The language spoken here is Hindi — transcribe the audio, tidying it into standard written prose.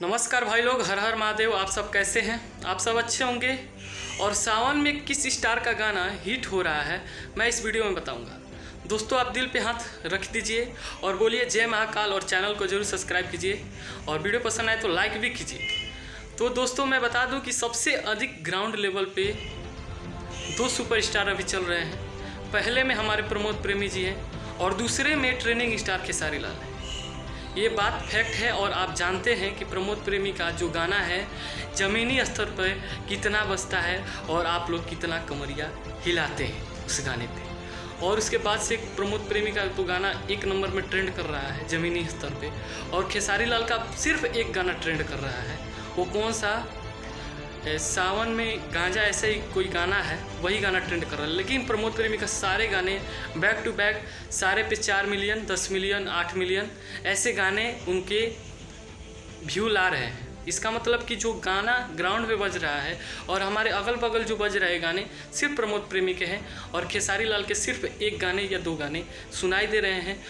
नमस्कार भाई लोग, हर हर महादेव। आप सब कैसे हैं? आप सब अच्छे होंगे। और सावन में किस स्टार का गाना हिट हो रहा है मैं इस वीडियो में बताऊंगा। दोस्तों, आप दिल पे हाथ रख दीजिए और बोलिए जय महाकाल, और चैनल को जरूर सब्सक्राइब कीजिए और वीडियो पसंद आए तो लाइक भी कीजिए। तो दोस्तों, मैं बता दूं कि सबसे अधिक ग्राउंड लेवल पे 2 सुपरस्टार अभी चल रहे हैं। पहले में हमारे प्रमोद प्रेमी जी हैं और दूसरे में ट्रेनिंग स्टार खेसारी लाल है। ये बात फैक्ट है और आप जानते हैं कि प्रमोद प्रेमी का जो गाना है ज़मीनी स्तर पर कितना बजता है और आप लोग कितना कमरिया हिलाते हैं उस गाने पे। और उसके बाद से प्रमोद प्रेमी का तो गाना 1 नंबर में ट्रेंड कर रहा है ज़मीनी स्तर पे, और खेसारी लाल का सिर्फ एक गाना ट्रेंड कर रहा है। वो कौन सा? सावन में गांजा, ऐसे ही कोई गाना है, वही गाना ट्रेंड कर रहा है। लेकिन प्रमोद प्रेमी का सारे गाने बैक टू बैक सारे पे 4 मिलियन, 10 मिलियन, 8 मिलियन ऐसे गाने उनके व्यू ला रहे हैं। इसका मतलब कि जो गाना ग्राउंड पे बज रहा है और हमारे अगल बगल जो बज रहे गाने सिर्फ प्रमोद प्रेमी के हैं, और खेसारी लाल के सिर्फ 1 गाने या 2 गाने सुनाई दे रहे हैं।